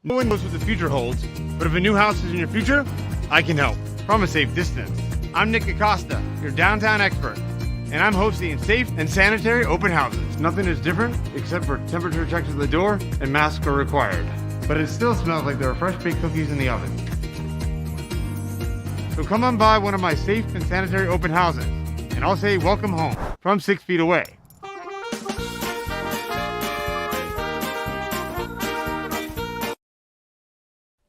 No one knows what the future holds, but if a new house is in your future, I can help from a safe distance. I'm Nick Acosta, your downtown expert, and I'm hosting safe and sanitary open houses. Nothing is different except for temperature checks at the door and masks are required. But it still smells like there are fresh baked cookies in the oven. So come on by one of my safe and sanitary open houses, and I'll say welcome home from 6 feet away.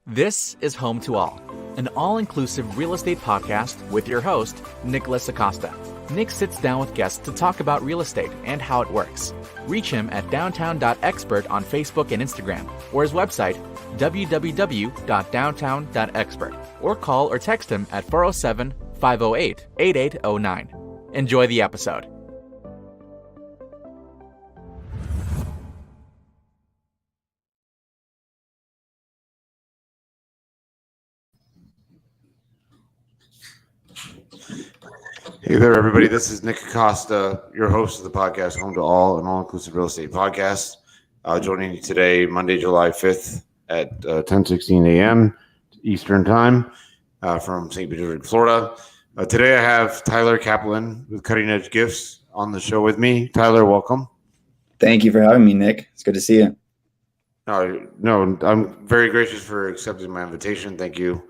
This is Home2All, an all-inclusive real estate podcast with your host, Nicholas Acosta. Nick sits down with guests to talk about real estate and how it works. Reach him at downtown.expert on Facebook and Instagram, or his website, www.downtown.expert, or call or text him at 407-508-8809. Enjoy the episode. Hey there, everybody. This is Nick Acosta, your host of the podcast, Home2All, an all-inclusive real estate podcast. Joining you today, Monday, July 5th at 10:16 a.m. Eastern Time from St. Petersburg, Florida. Today I have Tyler Kaplan with Cutting Edge Gifts on the show with me. Tyler, welcome. Thank you for having me, Nick. It's good to see you. No, I'm very gracious for accepting my invitation. Thank you.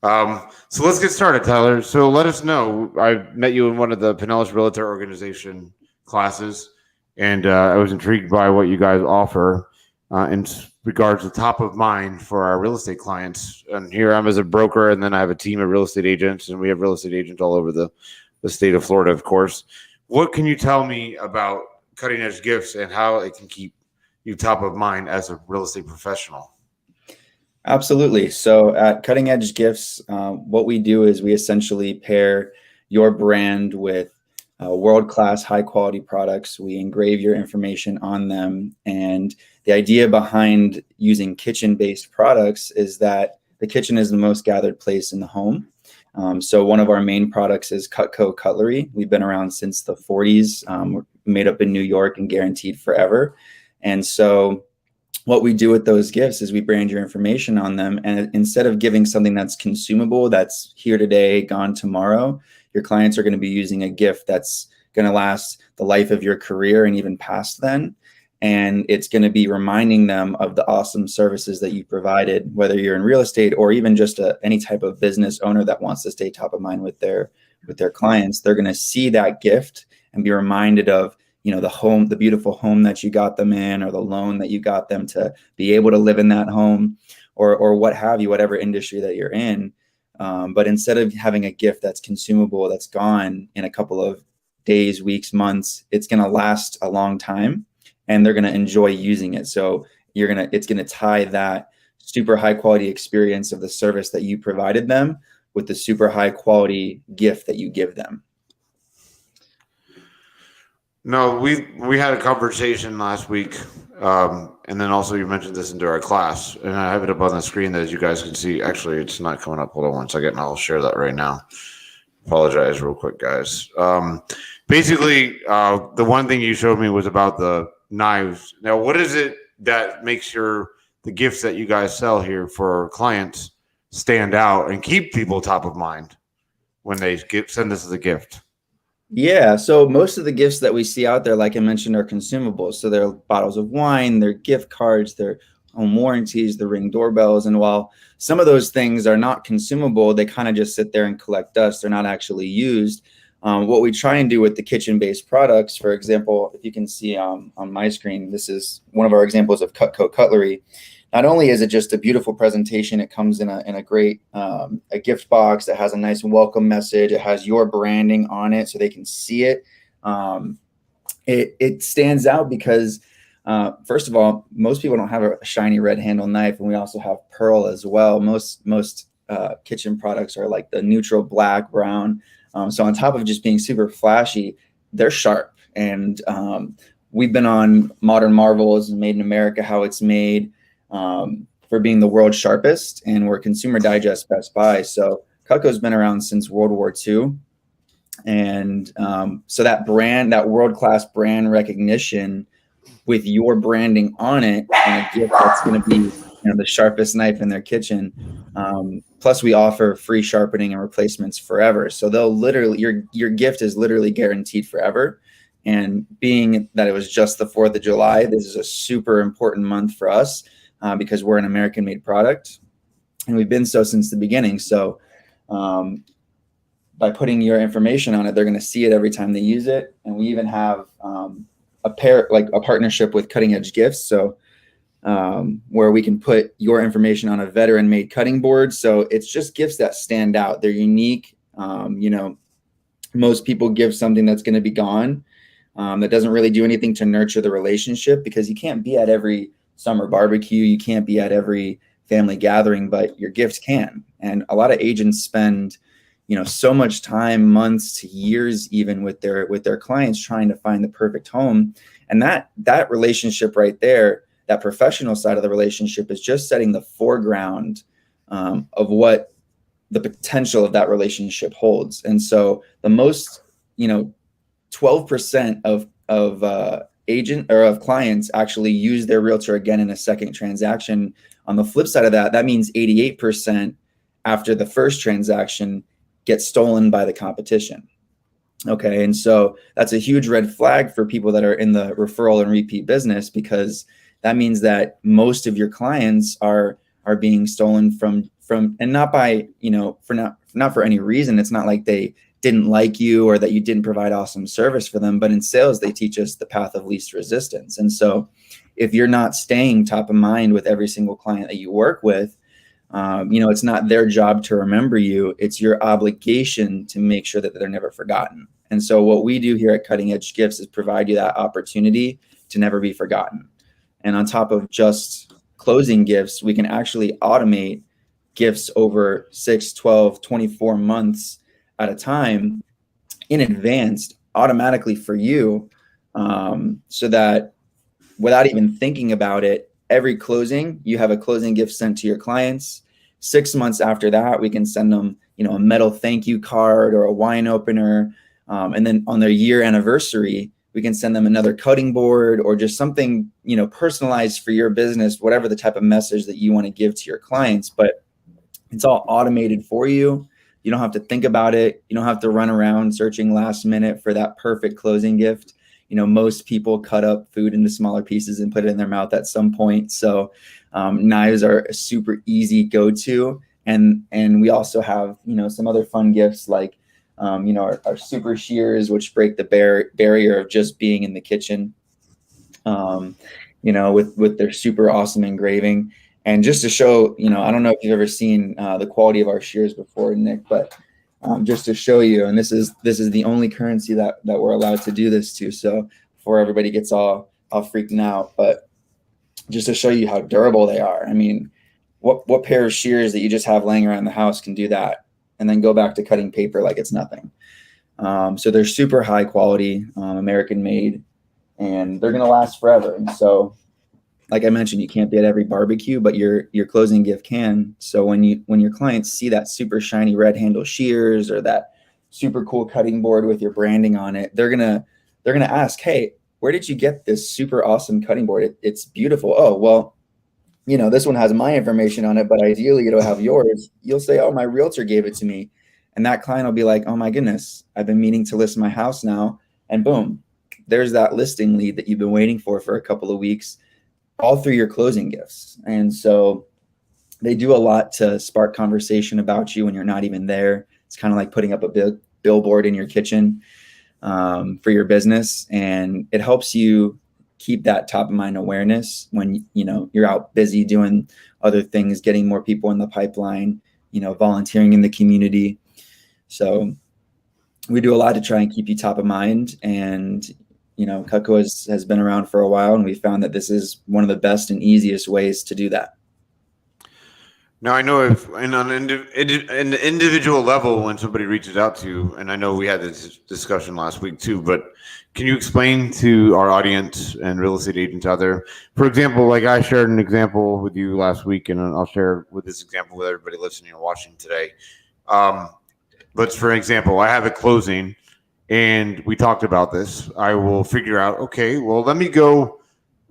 So let's get started, Tyler. So let us know. I met you in one of the Pinellas Realtor Organization classes, and I was intrigued by what you guys offer in regards to top of mind for our real estate clients. And here I'm as a broker, and then I have a team of real estate agents, and we have real estate agents all over the state of Florida, of course. What can you tell me about Cutting Edge Gifts and how it can keep you top of mind as a real estate professional? Absolutely. So at Cutting Edge Gifts, what we do is we essentially pair your brand with world-class, high-quality products. We engrave your information on them. And the idea behind using kitchen-based products is that the kitchen is the most gathered place in the home. So one of our main products is Cutco cutlery. We've been around since the 40s. We're made up in New York and guaranteed forever. And so what we do with those gifts is we brand your information on them. And instead of giving something that's consumable, that's here today, gone tomorrow, your clients are going to be using a gift that's going to last the life of your career and even past then. And it's going to be reminding them of the awesome services that you provided, whether you're in real estate or even just any type of business owner that wants to stay top of mind with their clients. They're going to see that gift and be reminded of, the beautiful home that you got them in, or the loan that you got them to be able to live in that home, or what have you, whatever industry that you're in. But instead of having a gift that's consumable, that's gone in a couple of days, weeks, months, it's going to last a long time, and they're going to enjoy using it. So it's going to tie that super high quality experience of the service that you provided them with the super high quality gift that you give them. No, we had a conversation last week, and then also you mentioned this into our class, and I have it up on the screen that as you guys can see. Actually, it's not coming up. Hold on one second, and I'll share that right now. Apologize real quick, guys. Basically, the one thing you showed me was about the knives. Now, what is it that makes the gifts that you guys sell here for clients stand out and keep people top of mind when they send this as a gift? Yeah, so most of the gifts that we see out there, like I mentioned, are consumables. So they're bottles of wine, they're gift cards, they're home warranties, the Ring doorbells. And while some of those things are not consumable, they kind of just sit there and collect dust. They're not actually used. What we try and do with the kitchen-based products, for example, if you can see on my screen, this is one of our examples of Cutco cutlery. Not only is it just a beautiful presentation, it comes in a great a gift box that has a nice welcome message. It has your branding on it so they can see it. It stands out because, first of all, most people don't have a shiny red handle knife, and we also have pearl as well. Most kitchen products are like the neutral black, brown. So on top of just being super flashy, they're sharp. And we've been on Modern Marvels, Made in America, how it's made, for being the world's sharpest, and we're Consumer Digest Best Buy. So Cutco's been around since World War II. And so that brand, that world-class brand recognition with your branding on it, and a gift that's going to be the sharpest knife in their kitchen. Plus we offer free sharpening and replacements forever. So they'll literally, your gift is literally guaranteed forever. And being that it was just the 4th of July, this is a super important month for us because we're an American made product and we've been so since the beginning. So by putting your information on it, they're going to see it every time they use it. And we even have a partnership with Cutting Edge Gifts. So where we can put your information on a veteran made cutting board. So it's just gifts that stand out. They're unique. Most people give something that's going to be gone. That doesn't really do anything to nurture the relationship, because you can't be at every summer barbecue. You can't be at every family gathering, but your gifts can. And a lot of agents spend, so much time, months to years, even with their clients, trying to find the perfect home. And that relationship right there, that professional side of the relationship, is just setting the foreground of what the potential of that relationship holds. And so the most, 12% of agent or of clients actually use their realtor again in a second transaction. On the flip side of that means 88% after the first transaction gets stolen by the competition. Okay. And so that's a huge red flag for people that are in the referral and repeat business, because that means that most of your clients are being stolen from, and not by, not for any reason. It's not like they didn't like you or that you didn't provide awesome service for them, but in sales, they teach us the path of least resistance. And so if you're not staying top of mind with every single client that you work with, it's not their job to remember you. It's your obligation to make sure that they're never forgotten. And so what we do here at Cutting Edge Gifts is provide you that opportunity to never be forgotten. And on top of just closing gifts, we can actually automate gifts over 6, 12, 24 months at a time in advance automatically for you, so that without even thinking about it, every closing, you have a closing gift sent to your clients. 6 months after that, we can send them, a metal thank you card or a wine opener. And then on their year anniversary, we can send them another cutting board or just something, personalized for your business, whatever the type of message that you want to give to your clients. But it's all automated for you. You don't have to think about it. You don't have to run around searching last minute for that perfect closing gift. Most people cut up food into smaller pieces and put it in their mouth at some point. So knives are a super easy go-to. And we also have, some other fun gifts like, our super shears, which break the barrier of just being in the kitchen, with their super awesome engraving. And just to show, I don't know if you've ever seen the quality of our shears before, Nick, but just to show you, and this is the only currency that we're allowed to do this to. So before everybody gets all freaking out, but just to show you how durable they are. I mean, what pair of shears that you just have laying around the house can do that and then go back to cutting paper like it's nothing? So they're super high quality, American made, and they're going to last forever. And so, like I mentioned, you can't be at every barbecue, but your closing gift can. So when your clients see that super shiny red handle shears or that super cool cutting board with your branding on it, they're gonna ask, "Hey, where did you get this super awesome cutting board? It's beautiful." Oh, well, this one has my information on it, but ideally it'll have yours. You'll say, "Oh, my realtor gave it to me," and that client will be like, "Oh my goodness, I've been meaning to list my house now," and boom, there's that listing lead that you've been waiting for a couple of weeks, all through your closing gifts. And so they do a lot to spark conversation about you when you're not even there. It's kind of like putting up a billboard in your kitchen for your business. And it helps you keep that top of mind awareness when, you're out busy doing other things, getting more people in the pipeline, volunteering in the community. So we do a lot to try and keep you top of mind. And Cutco has been around for a while, and we found that this is one of the best and easiest ways to do that. Now, I know if and on an individual level, when somebody reaches out to you, and I know we had this discussion last week too, but can you explain to our audience and real estate agents out there, for example, like I shared an example with you last week, and I'll share with this example with everybody listening or watching today. But for example, I have a closing, and we talked about this. I will figure out, okay, well, let me go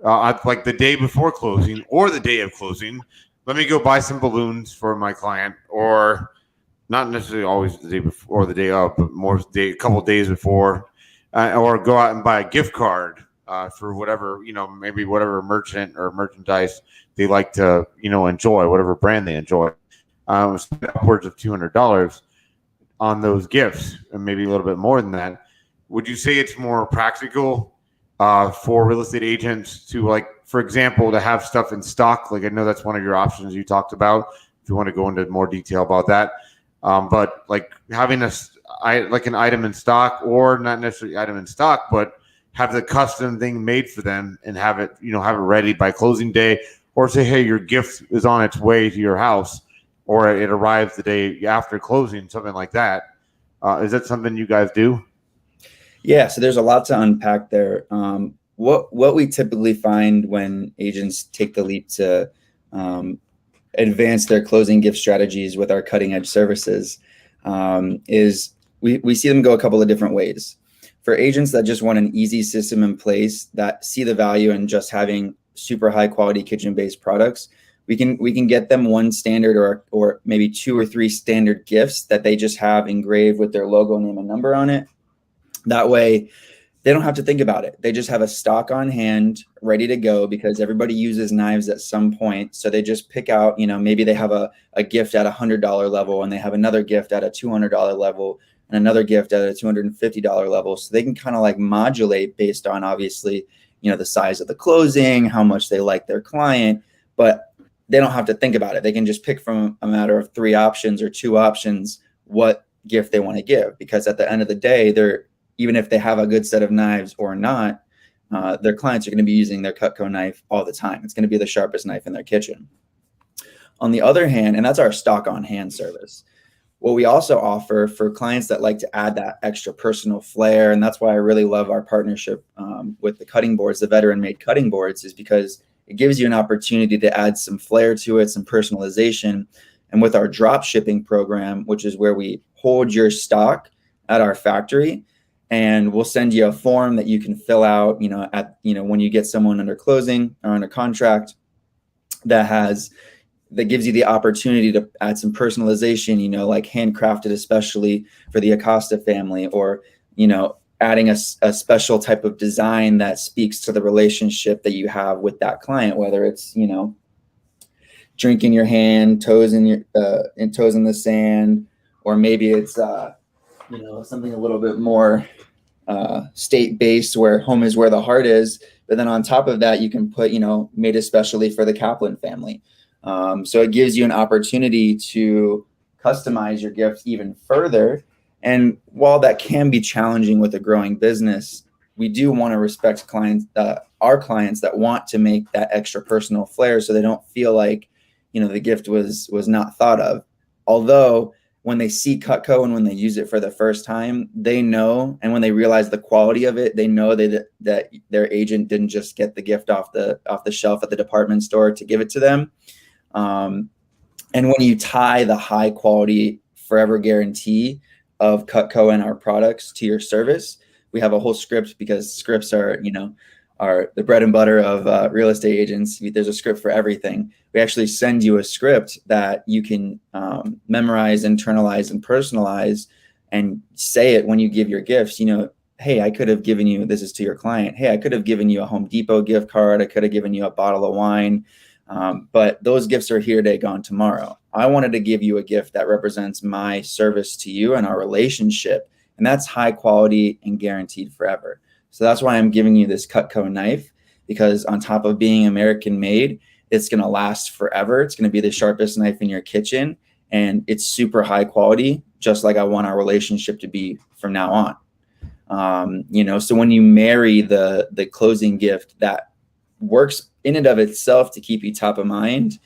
like the day before closing or the day of closing, let me go buy some balloons for my client, or not necessarily always the day before or the day of, but a couple of days before, or go out and buy a gift card for whatever, maybe whatever merchant or merchandise they like to, enjoy, whatever brand they enjoy. Spend upwards of $200 on those gifts, and maybe a little bit more than that. Would you say it's more practical for real estate agents to, like, for example, to have stuff in stock? Like, I know that's one of your options you talked about. If you want to go into more detail about that, but like having an item in stock, or not necessarily item in stock, but have the custom thing made for them and have it ready by closing day, or say, hey, your gift is on its way to your house, or it arrives the day after closing, something like that. Is that something you guys do? Yeah, so there's a lot to unpack there. What we typically find when agents take the leap to advance their closing gift strategies with our cutting edge services is we see them go a couple of different ways. For agents that just want an easy system in place, that see the value in just having super high quality kitchen based products, we can get them one standard or maybe 2 or 3 standard gifts that they just have engraved with their logo, name, and number on it. That way they don't have to think about it. They just have a stock on hand ready to go, because everybody uses knives at some point. So they just pick out, maybe they have a gift at $100 level, and they have another gift at a $200 level, and another gift at a $250 level. So they can kind of like modulate based on, obviously, the size of the closing, how much they like their client, but they don't have to think about it. They can just pick from a matter of 3 options or 2 options what gift they want to give, because at the end of the day, even if they have a good set of knives or not, their clients are going to be using their Cutco knife all the time. It's going to be the sharpest knife in their kitchen. On the other hand, and that's our stock on hand service, what we also offer for clients that like to add that extra personal flair, and that's why I really love our partnership with the cutting boards, the veteran made cutting boards, is because it gives you an opportunity to add some flair to it, some personalization. And with our drop shipping program, which is where we hold your stock at our factory, and we'll send you a form that you can fill out, when you get someone under closing or under contract, that gives you the opportunity to add some personalization, like handcrafted, especially for the Acosta family, or, adding a special type of design that speaks to the relationship that you have with that client, whether it's, drink in your hand, toes in the sand, or maybe it's, something a little bit more state-based, where home is where the heart is. But then on top of that, you can put, made especially for the Kaplan family. So it gives you an opportunity to customize your gift even further. And while that can be challenging with a growing business, we do want to respect our clients that want to make that extra personal flair, so they don't feel like, the gift was not thought of. Although when they see Cutco and when they use it for the first time, they know, and when they realize the quality of it, they know that their agent didn't just get the gift off the shelf at the department store to give it to them. And when you tie the high quality forever guarantee of Cutco and our products to your service, we have a whole script, because scripts are the bread and butter of real estate agents. There's a script for everything. We actually send you a script that you can memorize, internalize, and personalize, and say it when you give your gifts. Hey, I could have given you, this is to your client, hey, I could have given you a Home Depot gift card. I could have given you a bottle of wine. But those gifts are here today, gone tomorrow. I wanted to give you a gift that represents my service to you and our relationship. And that's high quality and guaranteed forever. So that's why I'm giving you this Cutco knife, because on top of being American made, it's going to last forever. It's going to be the sharpest knife in your kitchen, and it's super high quality, just like I want our relationship to be from now on. So when you marry the closing gift that works in and of itself to keep you top of mind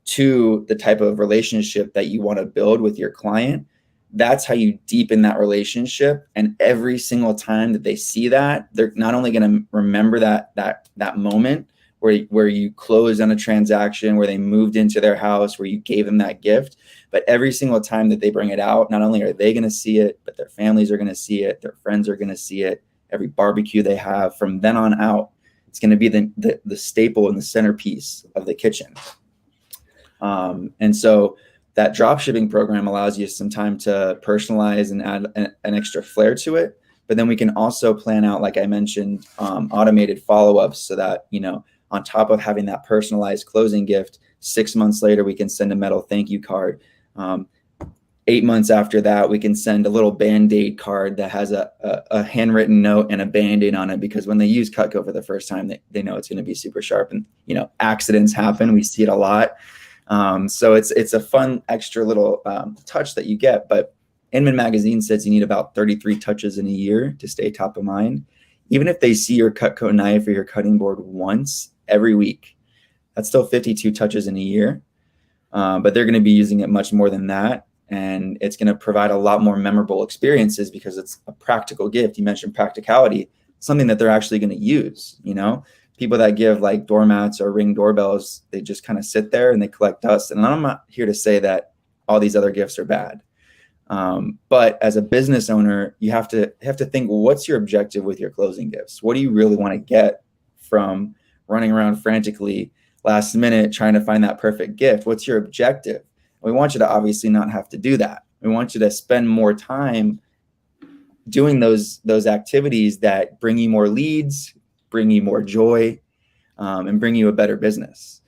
to the type of relationship that you want to build with your client, that's how you deepen that relationship. And every single time that they see that, they're not only going to remember that moment where you closed on a transaction, where they moved into their house, where you gave them that gift, but every single time that they bring it out, not only are they going to see it, but their families are going to see it, their friends are going to see it, every barbecue they have from then on out. It's going to be the staple and the centerpiece of the kitchen. And so that drop shipping program allows you some time to personalize and add an extra flair to it. But then we can also plan out, like I mentioned, automated follow-ups so that, on top of having that personalized closing gift, 6 months later, we can send a metal thank you card. 8 months after that, we can send a little Band-Aid card that has a handwritten note and a Band-Aid on it, because when they use Cutco for the first time, they know it's going to be super sharp, and, accidents happen. We see it a lot. So it's a fun extra little touch that you get. But Inman Magazine says you need about 33 touches in a year to stay top of mind. Even if they see your Cutco knife or your cutting board once every week, that's still 52 touches in a year. But they're going to be using it much more than that. And it's going to provide a lot more memorable experiences because it's a practical gift. You mentioned practicality, something that they're actually going to use. People that give like doormats or Ring doorbells, they just kind of sit there and they collect dust. And I'm not here to say that all these other gifts are bad. But as a business owner, you have to think, well, what's your objective with your closing gifts? What do you really want to get from running around frantically last minute trying to find that perfect gift? What's your objective? We want you to obviously not have to do that. We want you to spend more time doing those activities that bring you more leads, bring you more joy, and bring you a better business.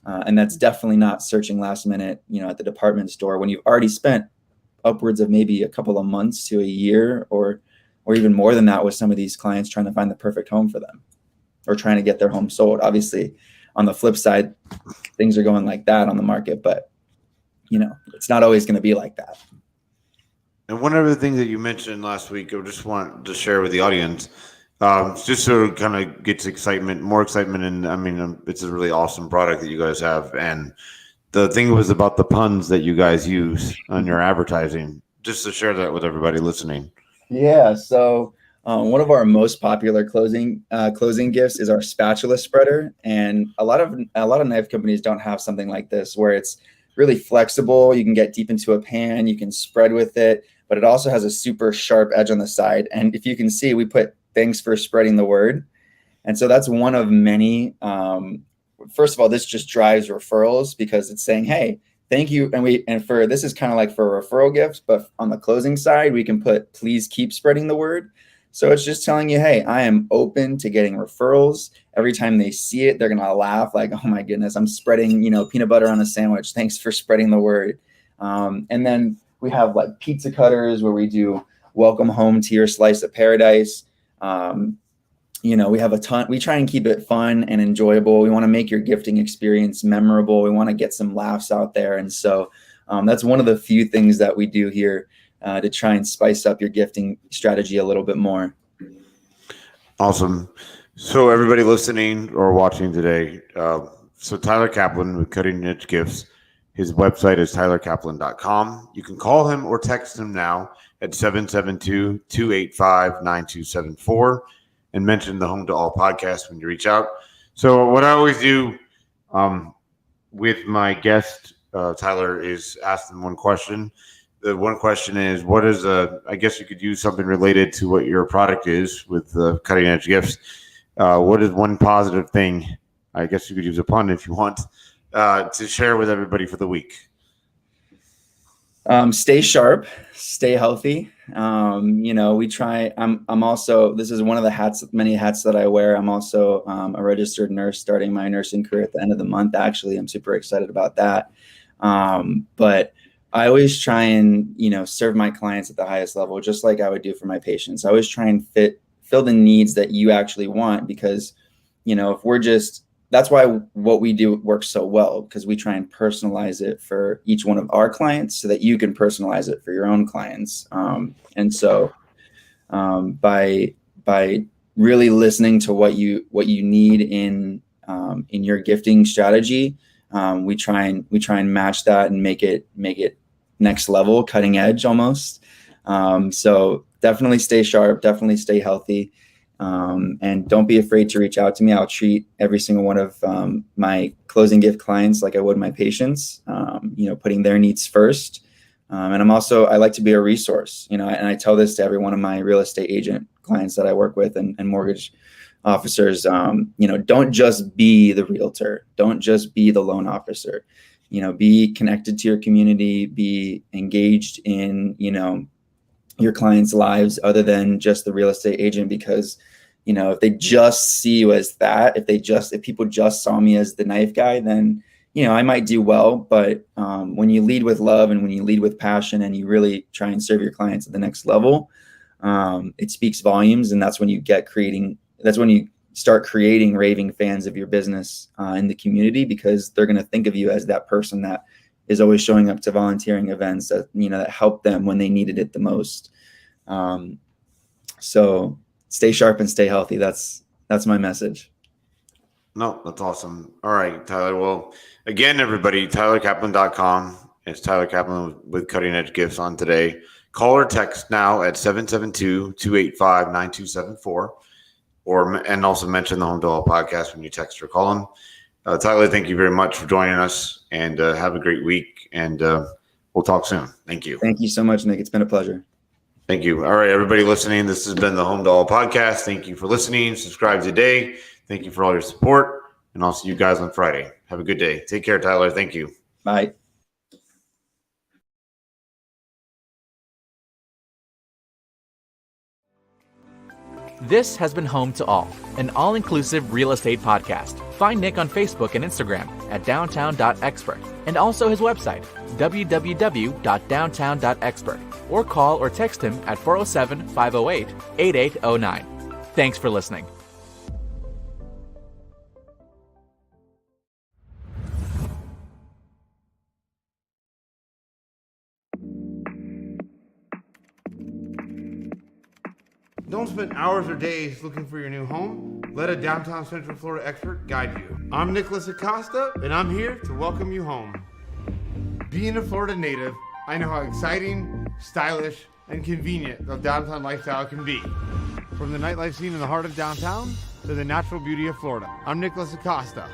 And that's definitely not searching last minute, at the department store when you've already spent upwards of maybe a couple of months to a year or even more than that with some of these clients trying to find the perfect home for them or trying to get their home sold. Obviously, on the flip side, things are going like that on the market, but it's not always going to be like that. And one of the things that you mentioned last week, I just want to share with the audience, just so it kind of gets more excitement. And it's a really awesome product that you guys have. And the thing was about the puns that you guys use on your advertising, just to share that with everybody listening. Yeah. So one of our most popular closing gifts is our spatula spreader. And a lot of knife companies don't have something like this where it's really flexible. You can get deep into a pan, you can spread with it, but it also has a super sharp edge on the side. And if you can see, we put thanks for spreading the word. And so that's one of many. First of all, this just drives referrals because it's saying, hey, thank you. And this is kind of like for a referral gift, but on the closing side, we can put, please keep spreading the word. So it's just telling you, hey, I am open to getting referrals. Every time they see it, they're going to laugh like, oh my goodness, I'm spreading, peanut butter on a sandwich. Thanks for spreading the word. And then we have like pizza cutters where we do welcome home to your slice of paradise. We have a ton. We try and keep it fun and enjoyable. We want to make your gifting experience memorable. We want to get some laughs out there. And so that's one of the few things that we do here to try and spice up your gifting strategy a little bit more. Awesome. So everybody listening or watching today, so Tyler Kaplan with Cutting Edge Gifts, his website is tylerkaplan.com. You can call him or text him now at 772-285-9274 and mention the Home2All podcast when you reach out. So what I always do with my guest, Tyler, is ask them one question. The one question is, what is I guess you could use something related to what your product is with the Cutting Edge Gifts. What is one positive thing, I guess you could use a pun if you want, to share with everybody for the week? Stay sharp, stay healthy. We try, I'm also, this is one of the many hats that I wear. I'm also a registered nurse starting my nursing career at the end of the month. Actually, I'm super excited about that. But I always try and, serve my clients at the highest level, just like I would do for my patients. I always try and fill the needs that you actually want, because, that's why what we do works so well, because we try and personalize it for each one of our clients so that you can personalize it for your own clients. And so by really listening to what you need in your gifting strategy, we try and match that and make it next level, cutting edge almost. So definitely stay sharp, definitely stay healthy. And don't be afraid to reach out to me. I'll treat every single one of my closing gift clients like I would my patients, putting their needs first. And I like to be a resource, and I tell this to every one of my real estate agent clients that I work with and mortgage officers, don't just be the realtor, don't just be the loan officer, be connected to your community, be engaged in, your clients' lives other than just the real estate agent. Because, if they just see you as that, if people just saw me as the knife guy, then, I might do well. But when you lead with love and when you lead with passion and you really try and serve your clients at the next level, it speaks volumes. And that's when you start creating raving fans of your business in the community, because they're going to think of you as that person that is always showing up to volunteering events that, that help them when they needed it the most. So stay sharp and stay healthy. That's my message. No, that's awesome. All right, Tyler. Well, again, everybody, TylerKaplan.com. It's Tyler Kaplan with Cutting Edge Gifts on today. Call or text now at 772-285-9274, and also mention the Home2All podcast when you text or call them. Tyler, thank you very much for joining us, and have a great week, and we'll talk soon. Thank you. Thank you so much, Nick. It's been a pleasure. Thank you. All right, everybody listening, this has been the Home2All podcast. Thank you for listening. Subscribe today. Thank you for all your support, and I'll see you guys on Friday. Have a good day. Take care, Tyler. Thank you. Bye. This has been Home2All, an all-inclusive real estate podcast. Find Nick on Facebook and Instagram at downtown.expert, and also his website, www.downtown.expert, or call or text him at 407-508-8809. Thanks for listening. Don't spend hours or days looking for your new home. Let a downtown Central Florida expert guide you. I'm Nicholas Acosta, and I'm here to welcome you home. Being a Florida native, I know how exciting, stylish, and convenient the downtown lifestyle can be. From the nightlife scene in the heart of downtown to the natural beauty of Florida. I'm Nicholas Acosta,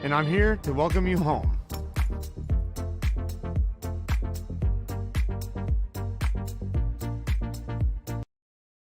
and I'm here to welcome you home.